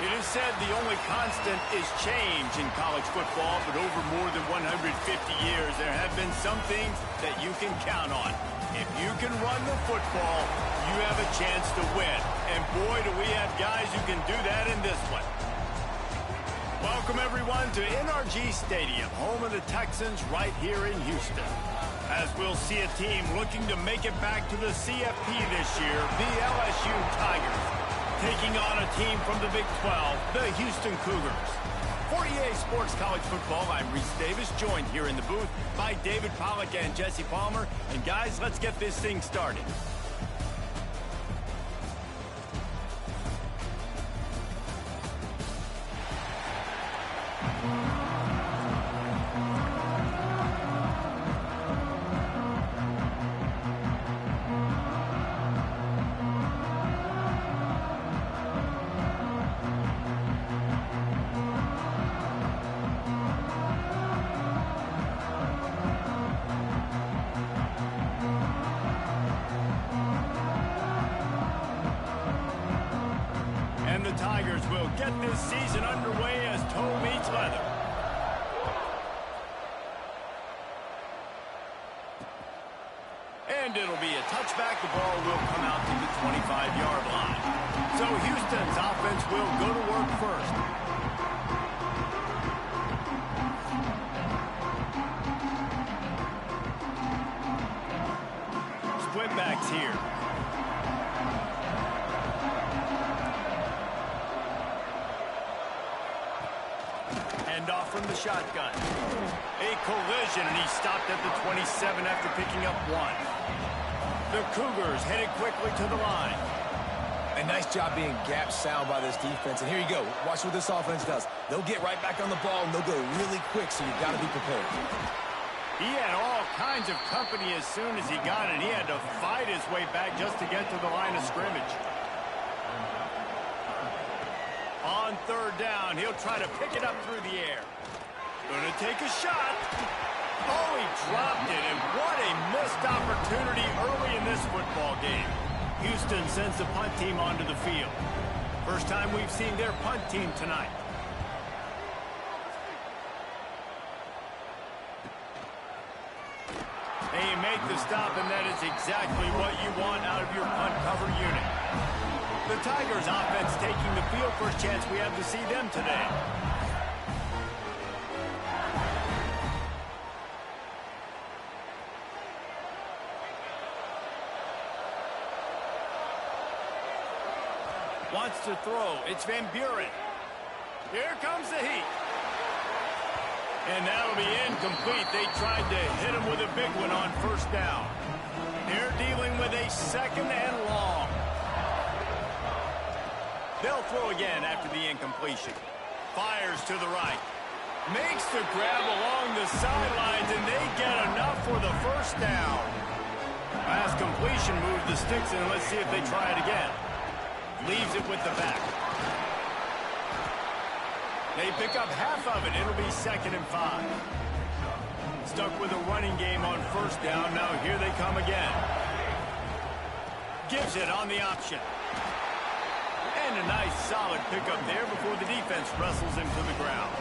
It is said the only constant is change in college football, but over more than 150 years, there have been some things that you can count on. If you can run the football, you have a chance to win. And boy, do we have guys who can do that in this one. Welcome, everyone, to NRG Stadium, home of the Texans right here in Houston. As we'll see a team looking to make it back to the CFP this year, the LSU Tigers, taking on a team from the Big 12, the Houston Cougars. For EA Sports College Football, I'm Reese Davis, joined here in the booth by David Pollack and Jesse Palmer. And guys, let's get this thing started. The Tigers will get this season underway as toe meets leather. And it'll be a touchback. The ball will come out to the 25-yard line. So Houston's offense will go to work first. Split backs here. Off from the shotgun. A collision, and he stopped at the 27 after picking up one. The Cougars headed quickly to the line. A nice job being gap sound by this defense. And here you go. Watch what this offense does. They'll get right back on the ball, and they'll go really quick, so you've got to be prepared. He had all kinds of company as soon as he got it. He had to fight his way back just to get to the line of scrimmage. On third down, he'll try to pick it up through the air. Gonna take a shot. Oh, he dropped it, and what a missed opportunity early in this football game. Houston sends the punt team onto the field. First time we've seen their punt team tonight. They make the stop, and that is exactly what you want out of your punt cover unit. The Tigers offense taking the field. First chance we have to see them today. Wants to throw. It's Van Buren. Here comes the heat. And that'll be incomplete. They tried to hit him with a big one on first down. They're dealing with a second and long. They'll throw again after the incompletion. Fires to the right. Makes the grab along the sidelines, and they get enough for the first down. Last completion moved the sticks in. Let's see if they try it again. Leaves it with the back. They pick up half of it. It'll be 2nd and 5. Stuck with a running game on first down. Now here they come again. Gives it on the option. And a nice solid pickup there before the defense wrestles him to the ground.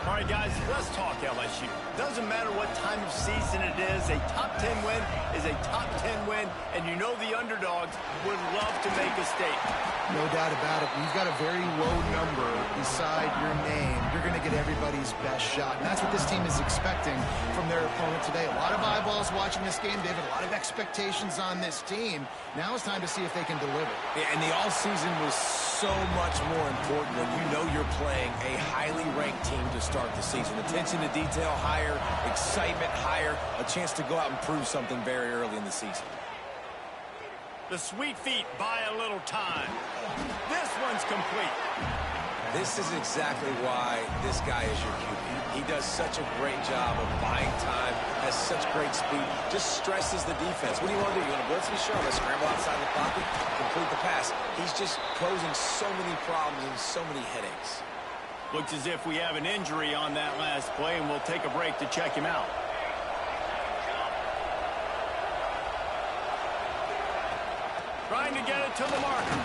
All right, guys, let's talk LSU. Doesn't matter what time of season it is, a top 10 win is a top 10 win, and you know the underdogs would love to make a statement. No doubt about it. You've got a very low number beside your name. You're going to get everybody's best shot, and that's what this team is expecting from their opponent today. A lot of eyeballs watching this game, David. A lot of expectations on this team. Now it's time to see if they can deliver. Yeah, and the offseason was so much more important when you know you're playing a highly ranked team to start the season. Attention to detail higher, excitement higher, a chance to go out and prove something very early in the season. The sweet feet buy a little time. This one's complete. This is exactly why this guy is your QB. He does such a great job of buying time, has such great speed, just stresses the defense. What do you want to do? You want to blitz me? Sure, let's scramble outside the pocket, complete the pass. He's just posing so many problems and so many headaches. Looks as if we have an injury on that last play, and we'll take a break to check him out. Trying to get it to the marker.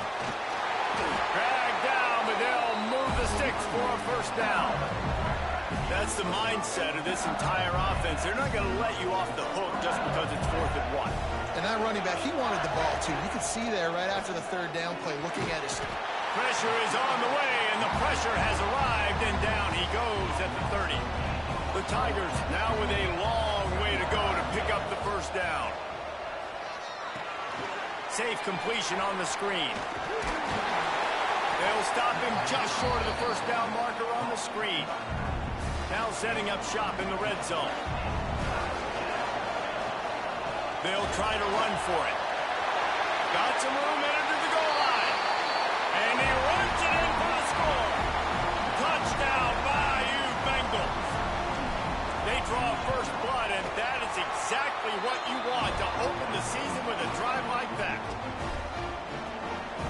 Dragged down. down, but they'll move the sticks for a first down. That's the mindset of this entire offense. They're not going to let you off the hook just because it's 4th and 1. And that running back, he wanted the ball, too. You could see there right after the 3rd down play, looking at his... Pressure is on the way, and the pressure has arrived, and down he goes at the 30. The Tigers now with a long way to go to pick up the first down. Safe completion on the screen. They'll stop him just short of the first down marker on the screen. Now setting up shop in the red zone. They'll try to run for it. Got some room headed to the goal line. And he runs it in for the score. Touchdown by you Bengals. They draw first blood, and that is exactly what you want to open the season with a drive like that.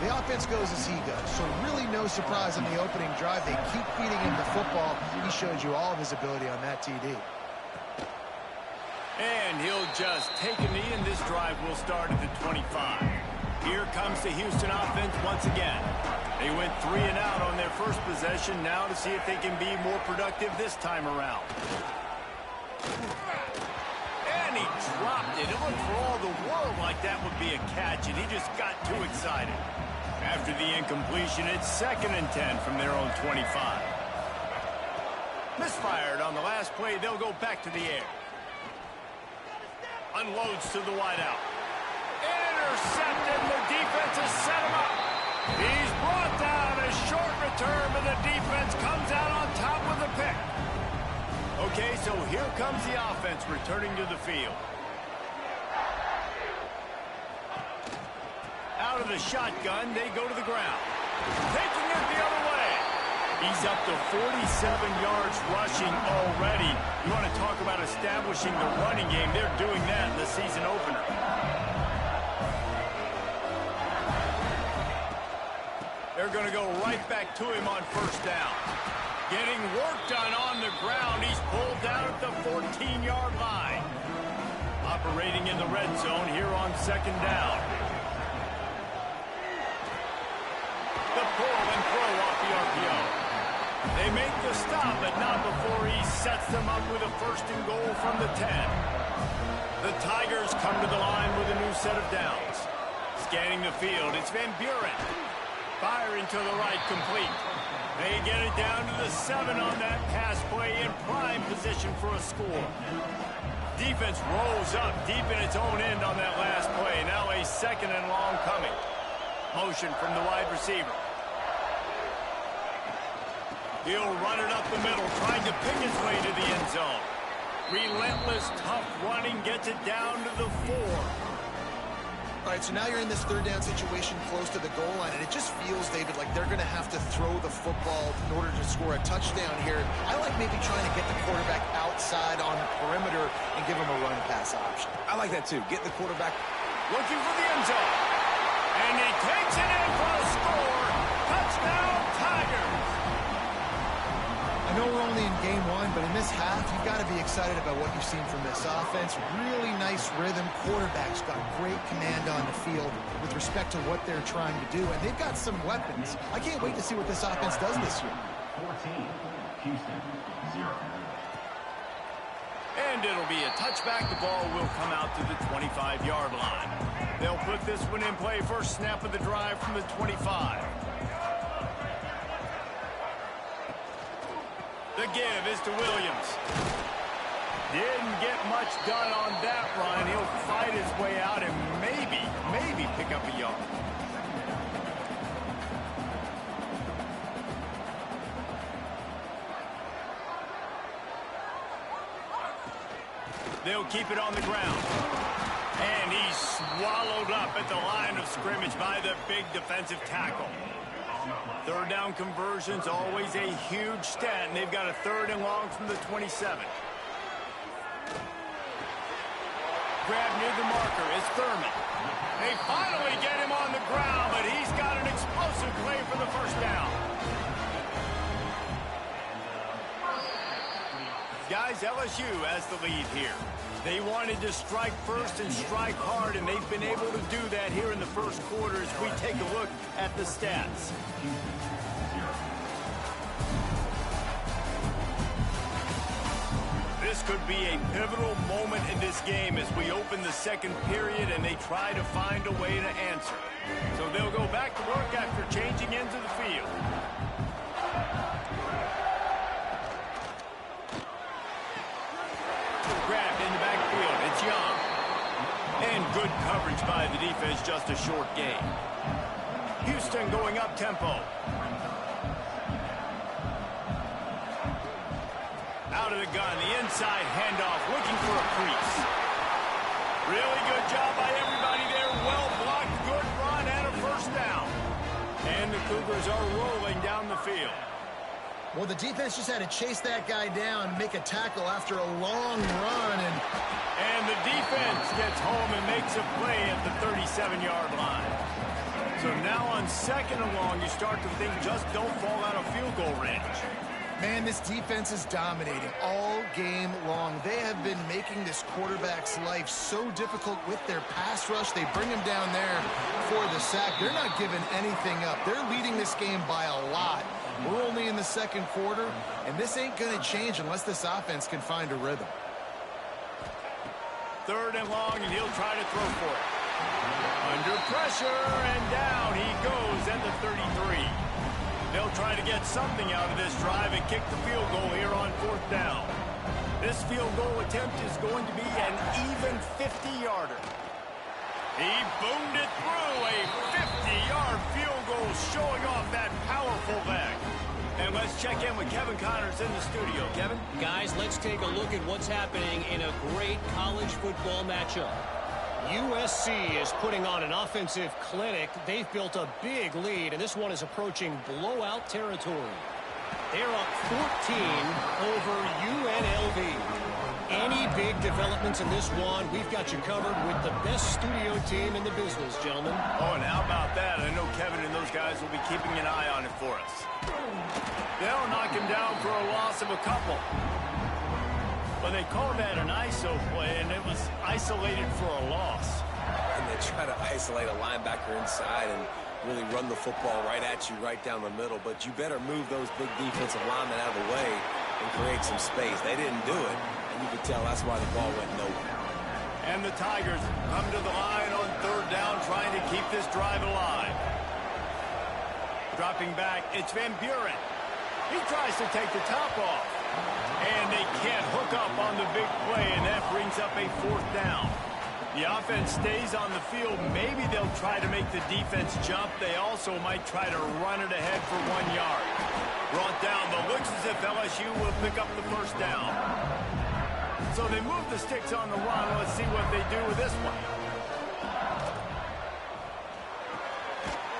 The offense goes as he goes, so really no surprise in the opening drive. They keep feeding him the football. He showed you all of his ability on that TD. And he'll just take a knee, and this drive will start at the 25. Here comes the Houston offense once again. They went 3 and out on their first possession, now to see if they can be more productive this time around. And he dropped it. It looked for all the world like that would be a catch, and he just got too excited. After the incompletion, it's 2nd and 10 from their own 25. Misfired on the last play. They'll go back to the air. Unloads to the wideout. Intercepted. The defense has set him up. He's brought down. A short return, but the defense comes out on top with a pick. Okay, so here comes the offense returning to the field. Out of the shotgun, they go to the ground. Taking it the other way. He's up to 47 yards rushing already. You want to talk about establishing the running game. They're doing that in the season opener. They're going to go right back to him on first down. Getting work done on the ground. He's pulled down at the 14-yard line. Operating in the red zone here on 2nd down. The pull and throw off the RPO. They make the stop, but not before he sets them up with a 1st and goal from the 10. The Tigers come to the line with a new set of downs. Scanning the field, it's Van Buren. Firing to the right, complete. They get it down to the 7 on that pass play in prime position for a score. Defense rolls up deep in its own end on that last play. Now a 2nd and long coming. Motion from the wide receiver. He'll run it up the middle, trying to pick his way to the end zone. Relentless, tough running, gets it down to the 4. All right, so now you're in this 3rd down situation close to the goal line, and it just feels, David, like they're going to have to throw the football in order to score a touchdown here. I like maybe trying to get the quarterback outside on the perimeter and give him a run-pass option. I like that, too. Get the quarterback looking for the end zone. And he takes it in for a score. Touchdown, Tigers. I know we're only in game 1, but in this half, you've got to be excited about what you've seen from this offense. Really nice rhythm. Quarterback's got great command on the field with respect to what they're trying to do, and they've got some weapons. I can't wait to see what this offense does this year. 14, Houston, 0. And it'll be a touchback. The ball will come out to the 25-yard line. They'll put this one in play. First snap of the drive from the 25. The give is to Williams. Didn't get much done on that run. He'll fight his way out and maybe pick up a yard. They'll keep it on the ground. And he's swallowed up at the line of scrimmage by the big defensive tackle. 3rd down conversions, always a huge stat, and they've got a 3rd and long from the 27. Grab near the marker is Thurman. They finally get him on the ground, but he's got an explosive play for the first down. Guys, LSU has the lead here. They wanted to strike first and strike hard, and they've been able to do that here in the first quarter as we take a look at the stats. 0. This could be a pivotal moment in this game as we open the second period and they try to find a way to answer. So they'll go back to work after changing into the field. Grabbed in the backfield. It's Young. And good coverage by the defense, just a short gain. Houston going up tempo. Out of the gun, the inside handoff, looking for a crease. Really good job by everybody there. Well blocked, good run, and a first down. And the Cougars are rolling down the field. Well, the defense just had to chase that guy down, make a tackle after a long run. And the defense gets home and makes a play at the 37-yard line. So now on second and long, you start to think just don't fall out of field goal range. Man, this defense is dominating all game long. They have been making this quarterback's life so difficult with their pass rush. They bring him down there for the sack. They're not giving anything up. They're leading this game by a lot. We're only in the second quarter, and this ain't going to change unless this offense can find a rhythm. Third and long, and he'll try to throw for it. Under pressure, and down he goes at the 33. They'll try to get something out of this drive and kick the field goal here on fourth down. This field goal attempt is going to be an even 50-yarder. He boomed it through, a 50-yard field goal showing off that powerful leg. And let's check in with Kevin Connors in the studio. Kevin? Guys, let's take a look at what's happening in a great college football matchup. USC is putting on an offensive clinic. They've built a big lead, and this one is approaching blowout territory. They're up 14 over UNLV. Any big developments in this one, we've got you covered with the best studio team in the business, gentlemen. Oh, and how about that? I know Kevin and those guys will be keeping an eye on it for us. They'll knock him down for a loss of a couple. Well, they called that an ISO play, and it was isolated for a loss. And they try to isolate a linebacker inside and really run the football right at you, right down the middle. But you better move those big defensive linemen out of the way and create some space. They didn't do it, and you could tell that's why the ball went nowhere. And the Tigers come to the line on third down, trying to keep this drive alive. Dropping back, it's Van Buren. He tries to take the top off. And they can't hook up on the big play, and that brings up a fourth down. The offense stays on the field. Maybe they'll try to make the defense jump. They also might try to run it ahead for 1 yard. Brought down, but looks as if LSU will pick up the first down. So they move the sticks on the run. Let's see what they do with this one.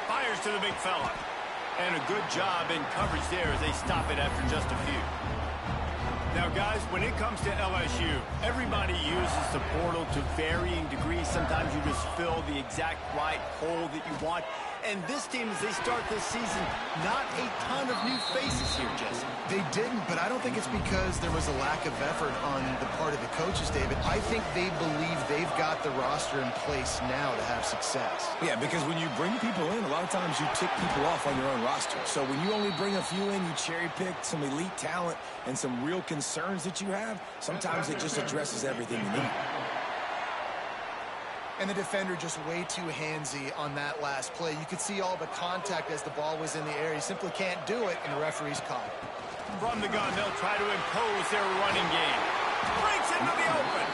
Fires to the big fella. And a good job in coverage there as they stop it after just a few. Now, guys, when it comes to LSU, everybody uses the portal to varying degrees. Sometimes you just fill the exact right hole that you want. And this team, as they start this season, not a ton of new faces here, Jesse. They didn't, but I don't think it's because there was a lack of effort on the part of the coaches, David. I think they believe they've got the roster in place now to have success. Yeah, because when you bring people in, a lot of times you tick people off on your own roster. So when you only bring a few in, you cherry-pick some elite talent and some real concerns that you have, sometimes it just addresses everything you need. And the defender just way too handsy on that last play. You could see all the contact as the ball was in the air. He simply can't do it, and the referee's caught it. From the gun, they'll try to impose their running game. Breaks into the open.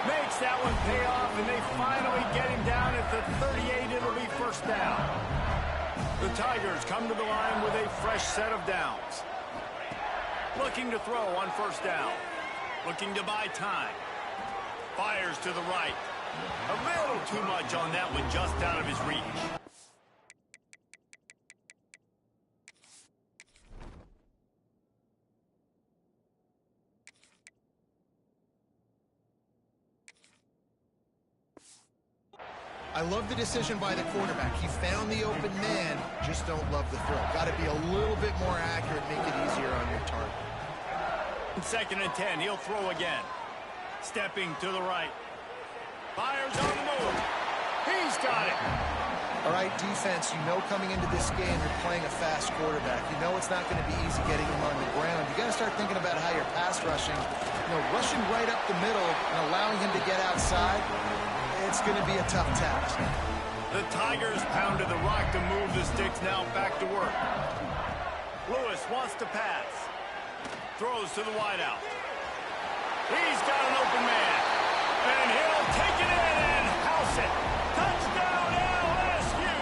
Makes that one pay off, and they finally get him down at the 38. It'll be first down. The Tigers come to the line with a fresh set of downs. Looking to throw on first down. Looking to buy time. Fires to the right. A little too much on that one, just out of his reach. I love the decision by the quarterback. He found the open man, just don't love the throw. Got to be a little bit more accurate, make it easier on your target. Second and 10, he'll throw again. Stepping to the right. Fires on the move. He's got it. All right, defense, you know coming into this game you're playing a fast quarterback. You know it's not going to be easy getting him on the ground. You got to start thinking about how you're pass rushing. Rushing right up the middle and allowing him to get outside, it's going to be a tough task. The Tigers pounded the rock to move the sticks, now back to work. Lewis wants to pass. Throws to the wideout. He's got an open man. And he'll take it in and house it. Touchdown, LSU!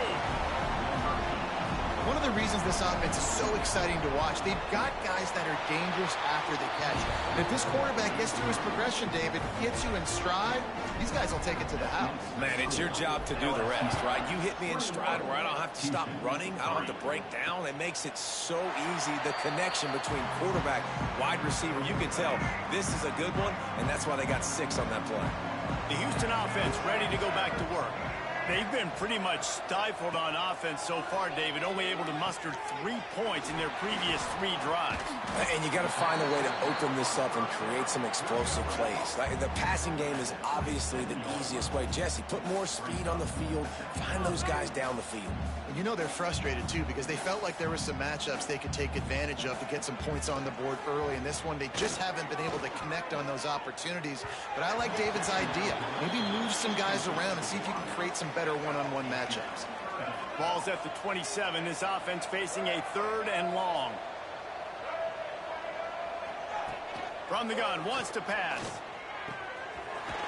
One of the reasons this offense is so exciting to watch, they've got guys that are dangerous after the catch. And if this quarterback gets through his progression, David, gets you in stride, these guys will take it to the house. Man, it's your job to do the rest, right? You hit me in stride where I don't have to stop running. I don't have to break down. It makes it so easy. The connection between quarterback, wide receiver, you can tell this is a good one, and that's why they got 6 on that play. The Houston offense ready to go back to work. They've been pretty much stifled on offense so far, David, only able to muster 3 points in their previous 3 drives. And you got to find a way to open this up and create some explosive plays. The passing game is obviously the easiest way. Jesse, put more speed on the field. Find those guys down the field. And you know they're frustrated, too, because they felt like there were some matchups they could take advantage of to get some points on the board early. In this one, they just haven't been able to connect on those opportunities. But I like David's idea. Maybe move some guys around and see if you can create some better one-on-one matchups. Ball's at the 27. This offense facing a 3rd and long. From the gun, wants to pass.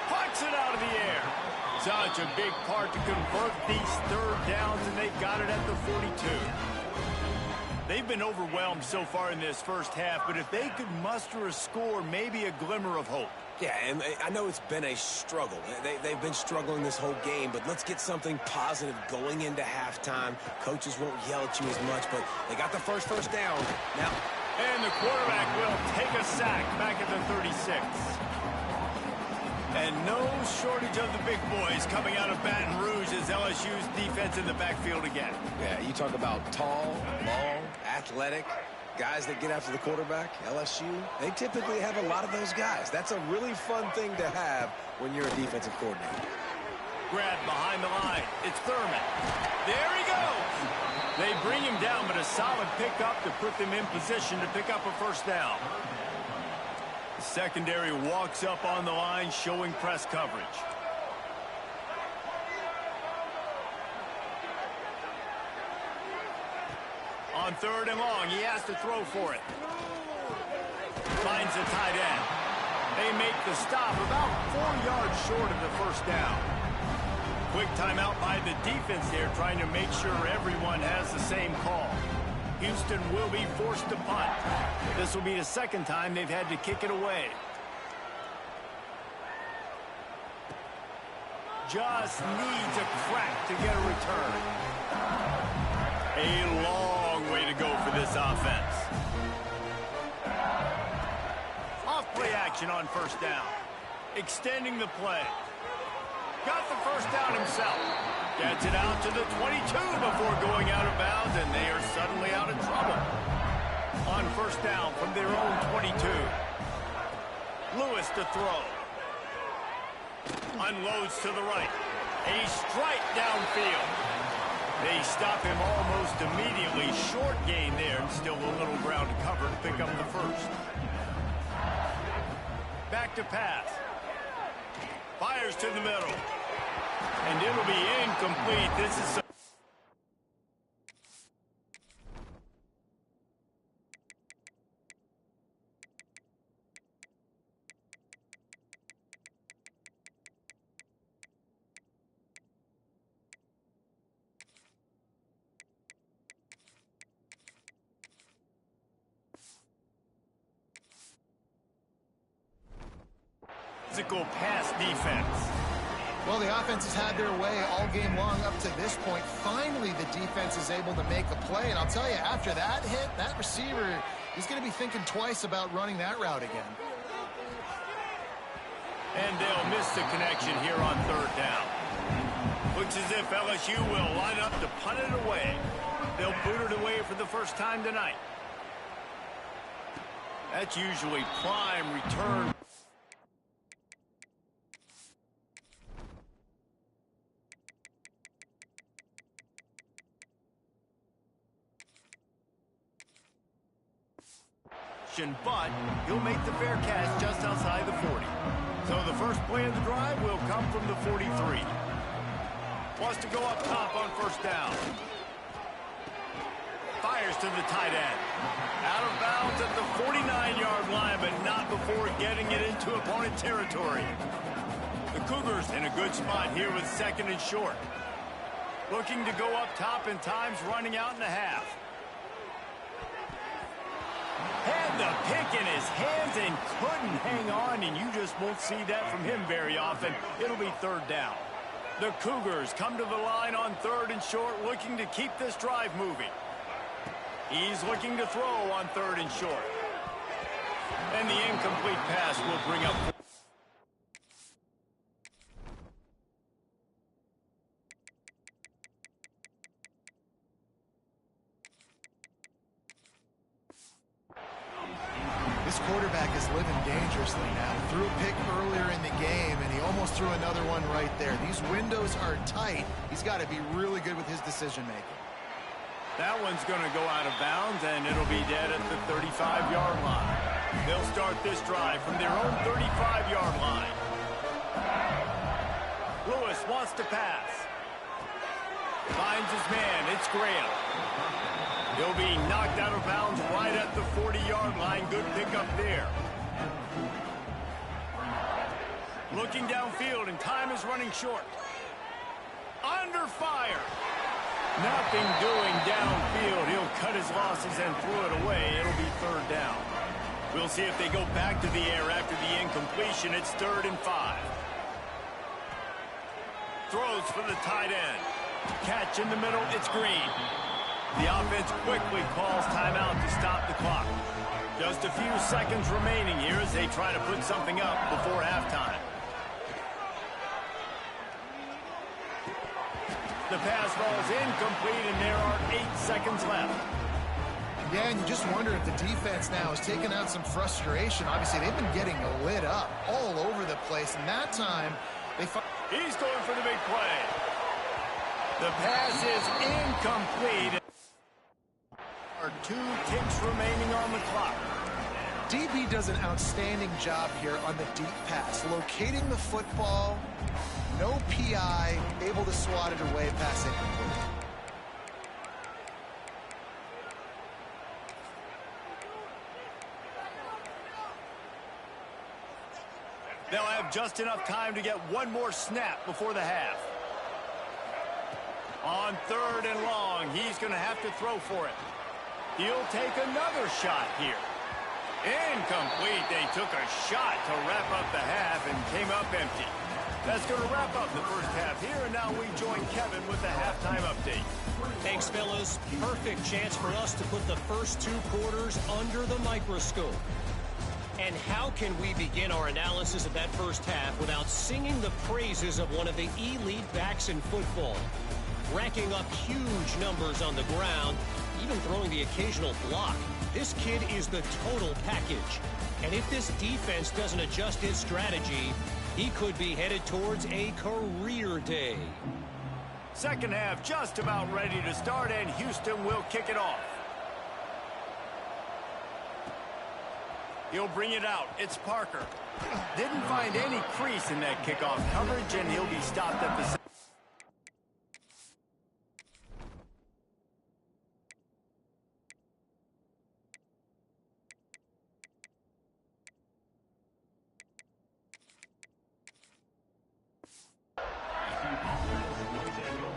Pucks it out of the air. Such a big part to convert these 3rd downs, and they've got it at the 42. They've been overwhelmed so far in this first half, but if they could muster a score, maybe a glimmer of hope. Yeah, and I know it's been a struggle. They've been struggling this whole game, but let's get something positive going into halftime. Coaches won't yell at you as much, but they got the first down. Now, and the quarterback will take a sack back at the 36. And no shortage of the big boys coming out of Baton Rouge as LSU's defense in the backfield again. Yeah, you talk about tall, long, athletic, guys that get after the quarterback. LSU, they typically have a lot of those guys. That's a really fun thing to have when you're a defensive coordinator. Grab behind the line. It's Thurman. There he goes. They bring him down, but a solid pickup to put them in position to pick up a 1st down. The secondary walks up on the line, showing press coverage. On 3rd and long, he has to throw for it. Finds a tight end. They make the stop about 4 yards short of the 1st down. Quick timeout by the defense there, trying to make sure everyone has the same call. Houston will be forced to punt. This will be the 2nd time they've had to kick it away. Just needs a crack to get a return. A long way to go for this offense. Off-play action on 1st down. Extending the play. Got the 1st down himself. Gets it out to the 22 before going out of bounds, and they are suddenly out of trouble. On 1st down from their own 22. Lewis to throw. Unloads to the right. A strike downfield. They stop him almost immediately. Short gain there, and still a little ground to cover to pick up the 1st. Back to pass. Fires to the middle. And it'll be incomplete. This is physical pass defense. Well, the offense has had their way all game long up to this point. Finally, the defense is able to make a play. And I'll tell you, after that hit, that receiver is going to be thinking twice about running that route again. And they'll miss the connection here on 3rd down. Looks as if LSU will line up to punt it away. They'll boot it away for the 1st time tonight. That's usually prime return. protection, but he'll make the fair catch just outside the 40. So the first play of the drive will come from the 43. Wants to go up top on first down. Fires to the tight end. Out of bounds at the 49-yard line, but not before getting it into opponent territory. The Cougars in a good spot here with second and short. Looking to go up top, and time's running out in the half. Had the pick in his hands and couldn't hang on, and you just won't see that from him very often. It'll be third down. The Cougars come to the line on third and short, looking to keep this drive moving. He's looking to throw on third and short. And the incomplete pass will bring up. This quarterback is living dangerously now. Threw a pick earlier in the game, and he almost threw another one right there. These windows are tight. He's got to be really good with his decision-making. That one's going to go out of bounds, and it'll be dead at the 35-yard line. They'll start this drive from their own 35-yard line. Lewis wants to pass. Finds his man. It's Graham. He'll be knocked out of bounds right at the 40-yard line. Good pickup there. Looking downfield, and time is running short. Under fire. Nothing doing downfield. He'll cut his losses and throw it away. It'll be third down. We'll see if they go back to the air after the incompletion. It's 3rd and 5. Throws for the tight end. Catch in the middle. It's Green. The offense quickly calls timeout to stop the clock. Just a few seconds remaining here as they try to put something up before halftime. The pass ball is incomplete, and there are 8 seconds left. Yeah, and you just wonder if the defense now has taken out some frustration. Obviously, they've been getting lit up all over the place, and that time they... He's going for the big play. The pass is incomplete. There are 2 ticks remaining on the clock. DB does an outstanding job here on the deep pass, locating the football, no PI, able to swat it away, pass incomplete. They'll have just enough time to get one more snap before the half. On 3rd and long, he's going to have to throw for it. He'll take another shot here. Incomplete. They took a shot to wrap up the half and came up empty. That's going to wrap up the first half here, and now we join Kevin with the halftime update. Thanks, fellas. Perfect chance for us to put the first 2 quarters under the microscope. And how can we begin our analysis of that first half without singing the praises of one of the elite backs in football? Racking up huge numbers on the ground, even throwing the occasional block. This kid is the total package. And if this defense doesn't adjust its strategy, he could be headed towards a career day. Second half just about ready to start, and Houston will kick it off. He'll bring it out. It's Parker. Didn't find any crease in that kickoff coverage, and he'll be stopped at the...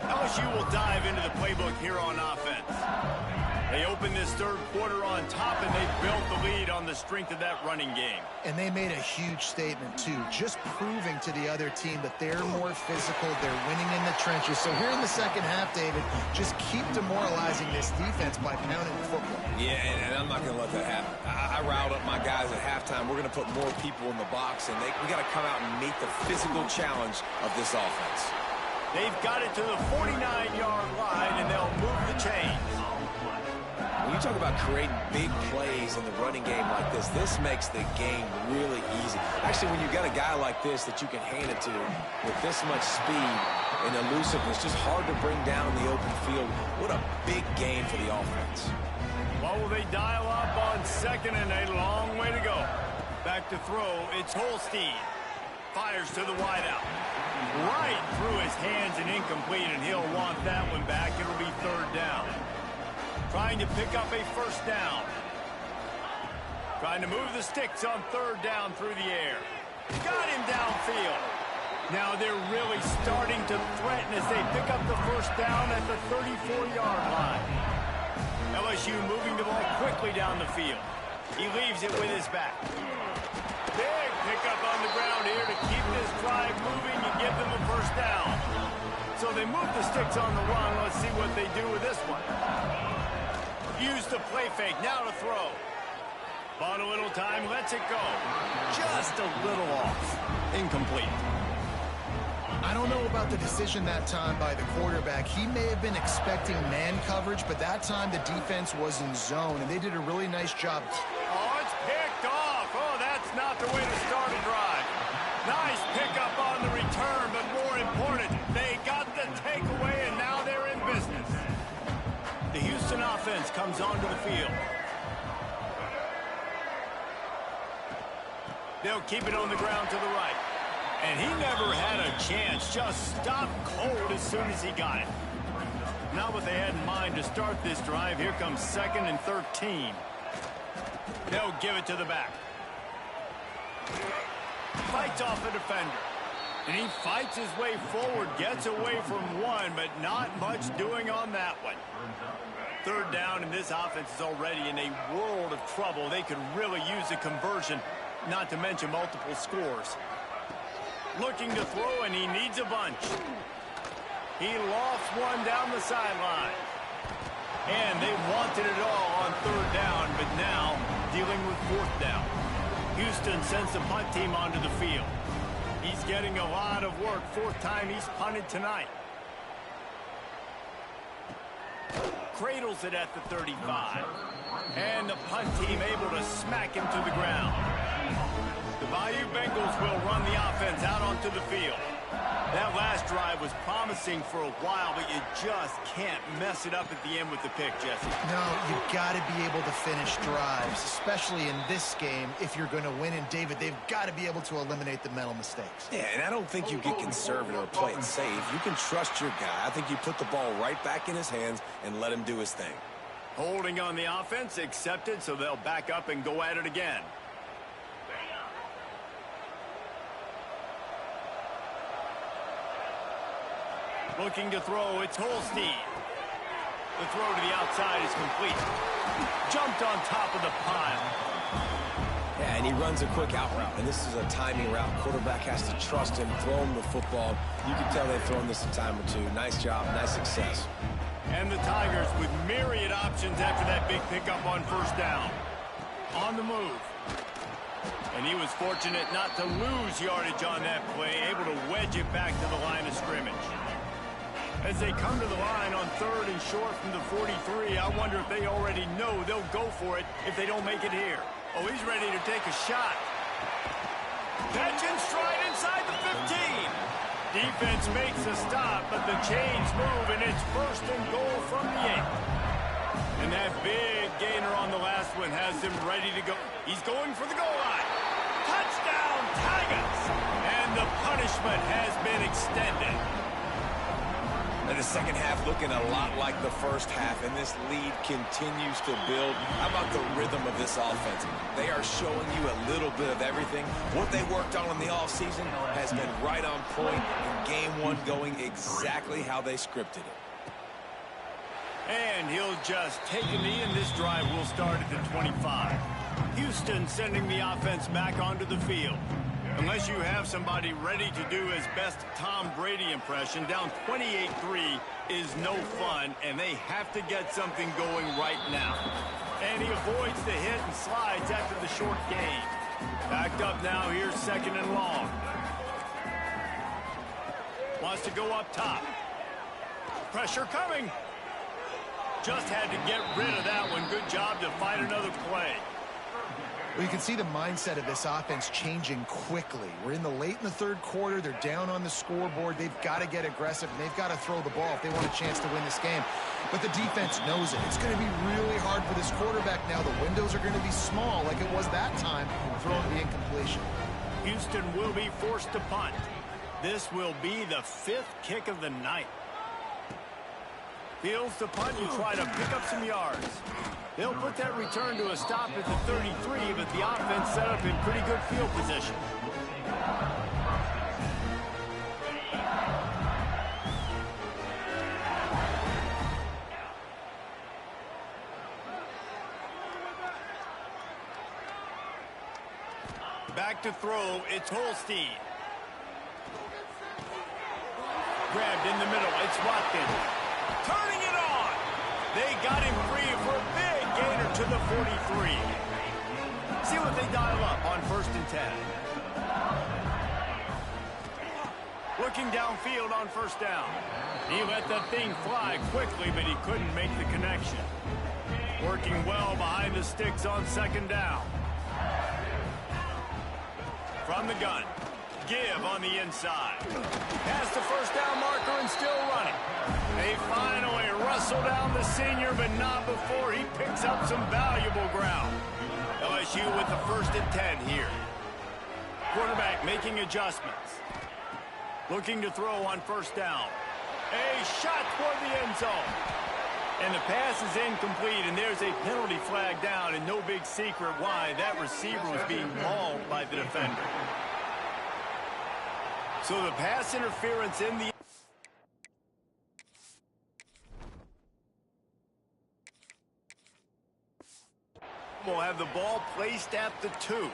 LSU will dive into the playbook here on offense. They open this third quarter on top, and they built the lead on the strength of that running game. And they made a huge statement, too, just proving to the other team that they're more physical, they're winning in the trenches. So here in the second half, David, just keep demoralizing this defense by pounding the football. Yeah, and I'm not going to let that happen. I riled up my guys at halftime. We're going to put more people in the box, and we got to come out and meet the physical challenge of this offense. They've got it to the 49-yard line, and they'll move the chains. When you talk about creating big plays in the running game like this makes the game really easy. Actually, when you got a guy like this that you can hand it to with this much speed and elusiveness, just hard to bring down in the open field, what a big game for the offense. Well, How will they dial up on second and a long way to go? Back to throw, it's Holstein. Fires to the wideout. Right through his hands and incomplete, and he'll want that one back. It'll be third down. Trying to pick up a first down. Trying to move the sticks on third down through the air. Got him downfield. Now they're really starting to threaten as they pick up the first down at the 34-yard line. LSU moving the ball quickly down the field. He leaves it with his back. Big pickup on the ground here to keep this drive moving and give them a first down. So they move the sticks on the run. Let's see what they do with this one. Use the play fake. Now to throw. Bought a little time. Lets it go. Just a little off. Incomplete. I don't know about the decision that time by the quarterback. He may have been expecting man coverage, but that time the defense was in zone, and they did a really nice job. Oh, it's picked off. Oh, that's not the way to start a drive. Nice pickup on the return, but more important, they got the takeaway, and now they're in business. The Houston offense comes onto the field. They'll keep it on the ground to the right. And he never had a chance. Just stopped cold as soon as he got it. Not what they had in mind to start this drive. Here comes 2nd and 13. They'll give it to the back. Fights off a defender. And he fights his way forward. Gets away from one, but not much doing on that one. Third down, and this offense is already in a world of trouble. They could really use a conversion, not to mention multiple scores. Looking to throw, and he needs a bunch. He lofts one down the sideline. And they wanted it all on third down, but now dealing with fourth down. Houston sends the punt team onto the field. He's getting a lot of work. Fourth time he's punted tonight. Cradles it at the 35. And the punt team able to smack him to the ground. The Bayou Bengals will run the offense out onto the field. That last drive was promising for a while, but you just can't mess it up at the end with the pick, Jesse. No, you got to be able to finish drives, especially in this game. If you're going to win, and David, they've got to be able to eliminate the mental mistakes. Yeah, and I don't think you get conservative or play it safe. You can trust your guy. I think you put the ball right back in his hands and let him do his thing. Holding on the offense, accepted, so they'll back up and go at it again. Looking to throw, it's Holstein. The throw to the outside is complete. Jumped on top of the pile. Yeah, and he runs a quick out route, and this is a timing route. Quarterback has to trust him, throw him the football. You can tell they've thrown this a time or two. Nice job, nice success. And the Tigers with myriad options after that big pickup on first down. On the move. And he was fortunate not to lose yardage on that play, able to wedge it back to the line of scrimmage. As they come to the line on third and short from the 43, I wonder if they already know they'll go for it if they don't make it here. Oh, he's ready to take a shot. Catch and stride inside the 15. Defense makes a stop, but the chains move, and it's first and goal from the 8. And that big gainer on the last one has him ready to go. He's going for the goal line. Touchdown, Tigers! And the punishment has been extended. And the second half looking a lot like the first half, and this lead continues to build. How about the rhythm of this offense? They are showing you a little bit of everything. What they worked on in the offseason has been right on point, and game one going exactly how they scripted it. And he'll just take a knee, and this drive will start at the 25. Houston sending the offense back onto the field. Unless you have somebody ready to do his best Tom Brady impression, down 28-3 is no fun, and they have to get something going right now. And he avoids the hit and slides after the short gain. Backed up now, here's second and long. Wants to go up top. Pressure coming. Just had to get rid of that one. Good job to find another play. Well, you can see the mindset of this offense changing quickly. We're in the third quarter. They're down on the scoreboard. They've got to get aggressive, and they've got to throw the ball if they want a chance to win this game. But the defense knows it. It's going to be really hard for this quarterback now. The windows are going to be small like it was that time, throwing the incompletion. Houston will be forced to punt. This will be the 5th kick of the night. Fields the punt and try to pick up some yards. They'll put that return to a stop at the 33, but the offense set up in pretty good field position. Back to throw, it's Holstein. Grabbed in the middle, it's Watkins. Turning it on! They got him free for a big gainer to the 43. See what they dial up on 1st and 10. Looking downfield on 1st down. He let that thing fly quickly, but he couldn't make the connection. Working well behind the sticks on 2nd down. From the gun. Give on the inside. Past the 1st down marker and still running. They finally wrestle down the senior, but not before he picks up some valuable ground. LSU with the 1st and 10 here. Quarterback making adjustments. Looking to throw on 1st down. A shot toward the end zone. And the pass is incomplete, and there's a penalty flag down, and no big secret why. That receiver was being mauled by the defender. So the pass interference in the... will have the ball placed at the 2.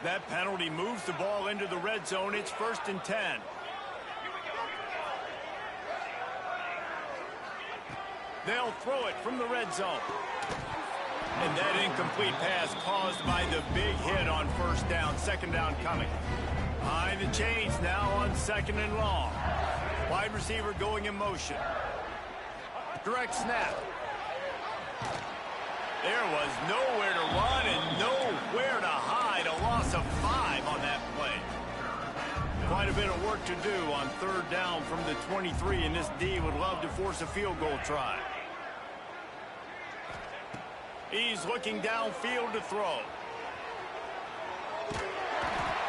That penalty moves the ball into the red zone. It's 1st and 10. They'll throw it from the red zone. And that incomplete pass caused by the big hit on 1st down. 2nd down coming. Behind the chains now on 2nd and long. Wide receiver going in motion. Direct snap. There was nowhere to run and nowhere to hide. A loss of 5 on that play. Quite a bit of work to do on 3rd down from the 23, and this D would love to force a field goal try. He's looking downfield to throw.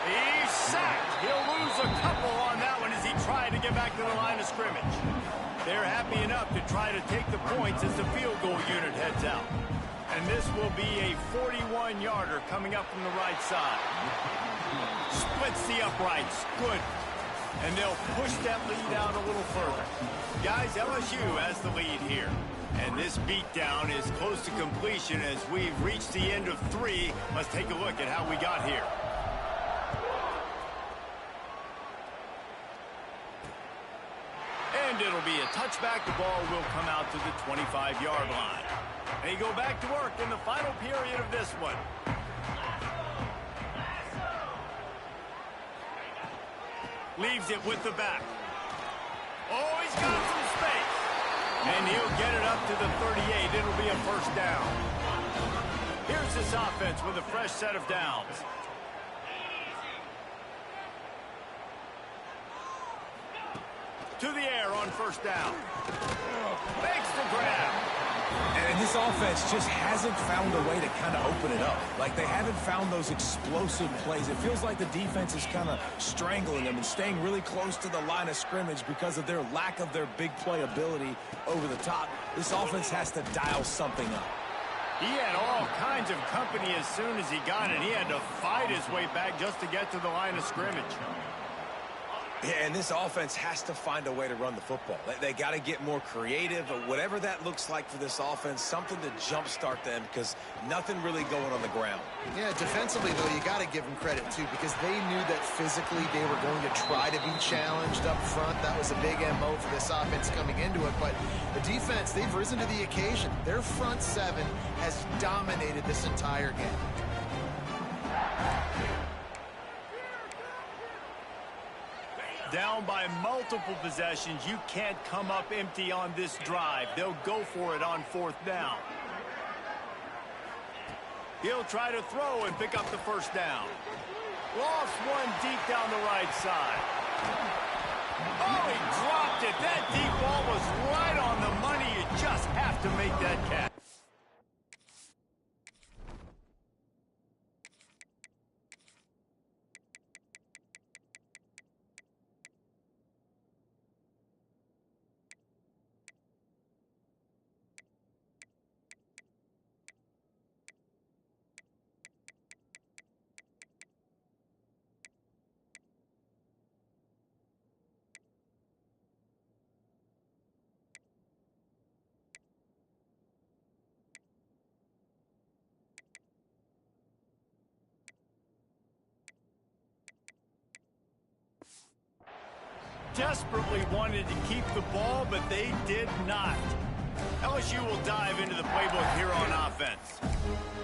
He's sacked. He'll lose a couple on that one as he tried to get back to the line of scrimmage. They're happy enough to try to take the points as the field goal unit heads out. And this will be a 41-yarder coming up from the right side. Splits the uprights. Good. And they'll push that lead out a little further. Guys, LSU has the lead here. And this beatdown is close to completion as we've reached the end of 3. Let's take a look at how we got here. And it'll be a touchback. The ball will come out to the 25-yard line. They go back to work in the final period of this one. Leaves it with the back. Oh, he's got some space. And he'll get it up to the 38. It'll be a 1st down. Here's this offense with a fresh set of downs. To the air on 1st down. Makes the grab. And this offense just hasn't found a way to kind of open it up. Like, they haven't found those explosive plays. It feels like the defense is kind of strangling them and staying really close to the line of scrimmage because of their lack of their big play ability over the top. This offense has to dial something up. He had all kinds of company as soon as he got it. He had to fight his way back just to get to the line of scrimmage. Yeah, and this offense has to find a way to run the football. They got to get more creative, or whatever that looks like for this offense, something to jumpstart them because nothing really going on the ground. Yeah, defensively, though, you got to give them credit, too, because they knew that physically they were going to try to be challenged up front. That was a big MO for this offense coming into it. But the defense, they've risen to the occasion. Their front 7 has dominated this entire game. Down by multiple possessions, you can't come up empty on this drive. They'll go for it on 4th down. He'll try to throw and pick up the first down. Lost one deep down the right side. Oh, he dropped it. That deep ball was right on the money. You just have to make that catch. Desperately wanted to keep the ball, but they did not. LSU will dive into the playbook here on offense.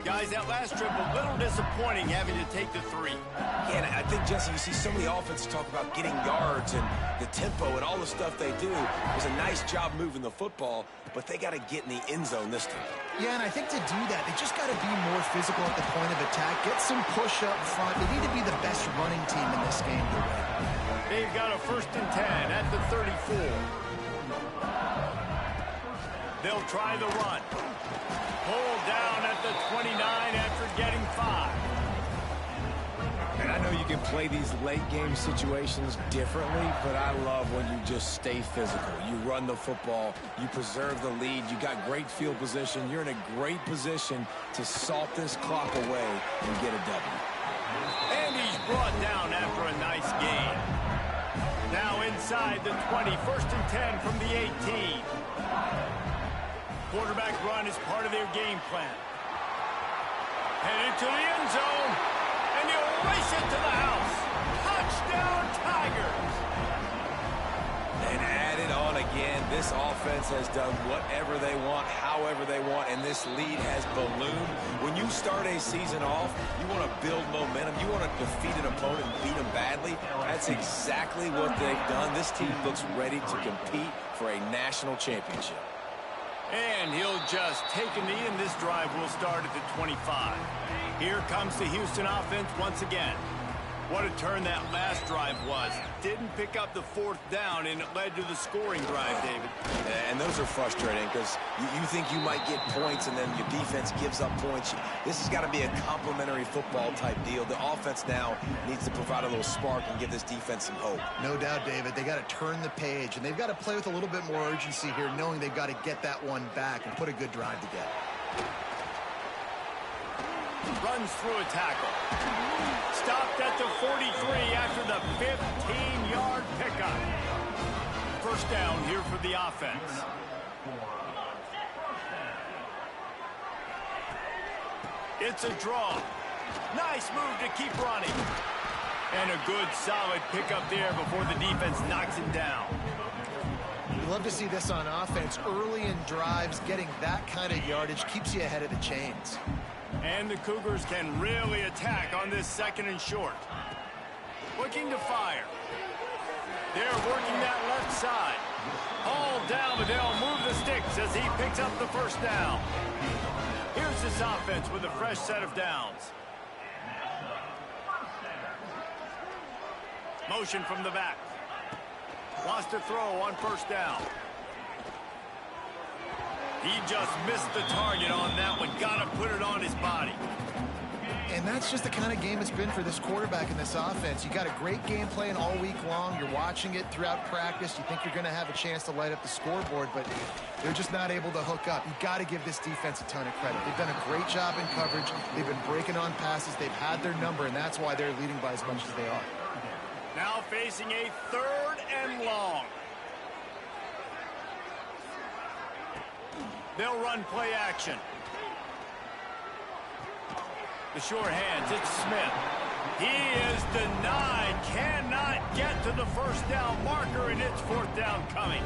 Guys, that last trip a little disappointing having to take the 3. Yeah, and I think, Jesse, you see so many offenses talk about getting yards and the tempo and all the stuff they do. It was a nice job moving the football, but they got to get in the end zone this time. Yeah, and I think to do that, they just got to be more physical at the point of attack, get some push up front. They need to be the best running team in this game to win. They've got a 1st and 10 at the 34. They'll try the run. Pulled down at the 29 after getting 5. And I know you can play these late game situations differently, but I love when you just stay physical. You run the football, you preserve the lead, you got great field position, you're in a great position to salt this clock away and get a W. And he's brought down after a nice gain. Now inside the 20, 1st and 10 from the 18. Quarterback run is part of their game plan. Headed to the end zone, and he'll race it to the house. Touchdown, Tigers! And add it on again. This offense has done whatever they want, however they want, and this lead has ballooned. When you start a season off, you want to build momentum. You want to defeat an opponent and beat them badly. That's exactly what they've done. This team looks ready to compete for a national championship. And he'll just take a knee, and this drive will start at the 25. Here comes the Houston offense once again. What a turn that last drive was. Didn't pick up the 4th down, and it led to the scoring drive, David. And those are frustrating because you think you might get points, and then your defense gives up points. This has got to be a complementary football type deal. The offense now needs to provide a little spark and give this defense some hope. No doubt, David. They got to turn the page, and they've got to play with a little bit more urgency here, knowing they've got to get that one back and put a good drive together. Runs through a tackle. Stopped at the 43 after the 15-yard pickup. 1st down here for the offense. It's a draw. Nice move to keep running. And a good, solid pickup there before the defense knocks him down. You love to see this on offense. Early in drives, getting that kind of yardage keeps you ahead of the chains. And the Cougars can really attack on this 2nd and short. Looking to fire. They're working that left side. Hauled down, but they'll move the sticks as he picks up the 1st down. Here's this offense with a fresh set of downs. Motion from the back. Wants to throw on 1st down. He just missed the target on that one. Got to put it on his body. And that's just the kind of game it's been for this quarterback in this offense. You got a great game plan all week long. You're watching it throughout practice. You think you're going to have a chance to light up the scoreboard, but they're just not able to hook up. You got to give this defense a ton of credit. They've done a great job in coverage. They've been breaking on passes. They've had their number, and that's why they're leading by as much as they are. Now facing a 3rd and long. They'll run play action. The short hands, it's Smith. He is denied, cannot get to the 1st down marker, and it's 4th down coming.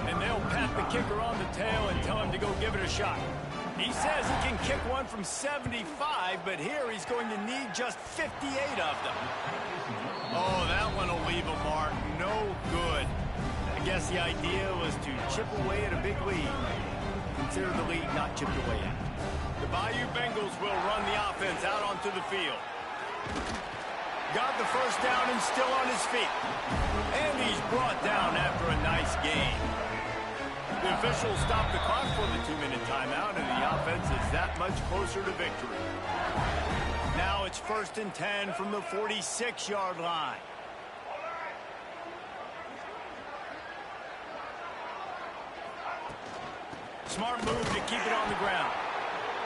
And they'll pat the kicker on the tail and tell him to go give it a shot. He says he can kick one from 75, but here he's going to need just 58 of them. Oh, that one will leave a mark. No good. I guess the idea was to chip away at a big lead. Consider the lead not chipped away at. The Bayou Bengals will run the offense out onto the field. Got the first down and still on his feet. And he's brought down after a nice gain. The officials stopped the clock for the 2-minute timeout, and the offense is that much closer to victory. Now it's 1st and 10 from the 46-yard line. Smart move to keep it on the ground.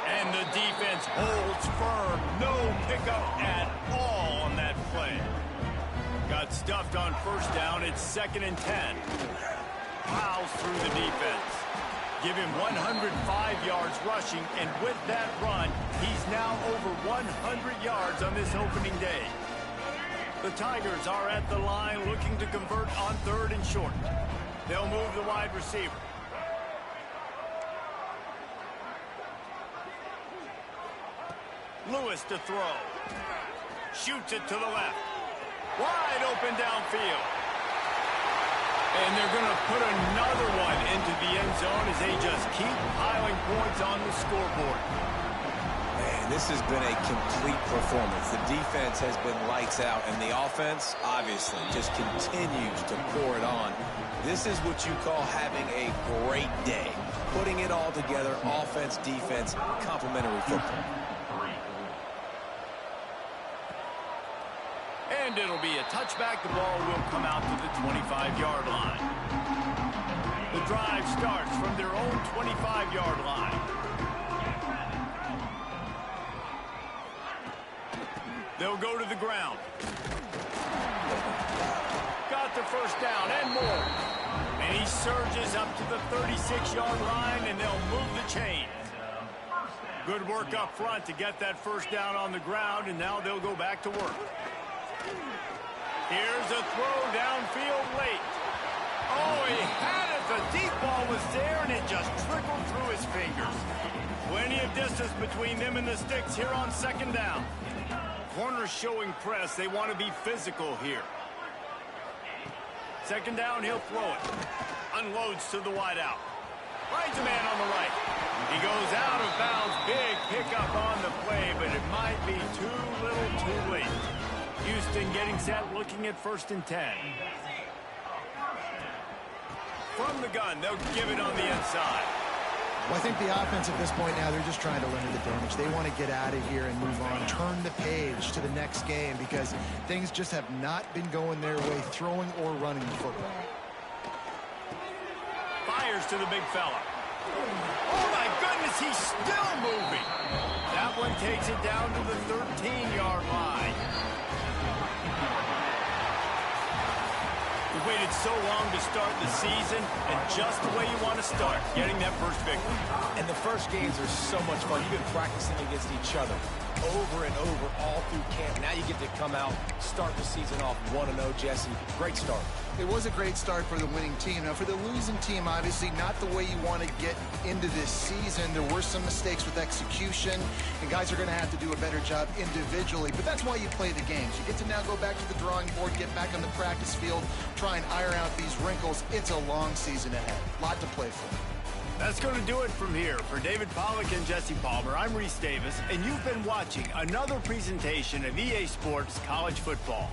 And the defense holds firm. No pickup at all on that play. Got stuffed on first down. It's 2nd and 10. Plows through the defense. Give him 105 yards rushing, and with that run, he's now over 100 yards on this opening day. The Tigers are at the line looking to convert on 3rd and short. They'll move the wide receiver. Lewis to throw. Shoots it to the left. Wide open downfield. And they're going to put another one into the end zone as they just keep piling points on the scoreboard. Man, this has been a complete performance. The defense has been lights out, and the offense, obviously, just continues to pour it on. This is what you call having a great day. Putting it all together, offense, defense, complementary football. And it'll be a touchback. The ball will come out to the 25-yard line. The drive starts from their own 25-yard line. They'll go to the ground. Got the first down and more. And he surges up to the 36-yard line, and they'll move the chain. Good work up front to get that first down on the ground, and now they'll go back to work. Here's a throw downfield late. Oh, he had it. The deep ball was there, and it just trickled through his fingers. Plenty of distance between them and the sticks here on 2nd down. Corners showing press. They want to be physical here. 2nd down, he'll throw it. Unloads to the wideout. Finds a man on the right. He goes out of bounds. Big pickup on the play, but it might be too little too late. Houston getting set, looking at 1st and 10. From the gun, they'll give it on the inside. Well, I think the offense at this point now, they're just trying to limit the damage. They want to get out of here and move on, turn the page to the next game because things just have not been going their way, throwing or running the football. Fires to the big fella. Oh, my goodness, he's still moving. That one takes it down to the 13-yard line. We've waited so long to start the season, and just the way you want to start, getting that first victory. And the first games are so much fun. You've been practicing against each other over and over all through camp. Now you get to come out, start the season off 1-0, Jesse. Great start. It was a great start for the winning team. Now, for the losing team, obviously not the way you want to get into this season. There were some mistakes with execution, and guys are going to have to do a better job individually. But that's why you play the games. You get to now go back to the drawing board, get back on the practice field, try and iron out these wrinkles. It's a long season ahead. A lot to play for. That's going to do it from here. For David Pollack and Jesse Palmer, I'm Reese Davis, and you've been watching another presentation of EA Sports College Football.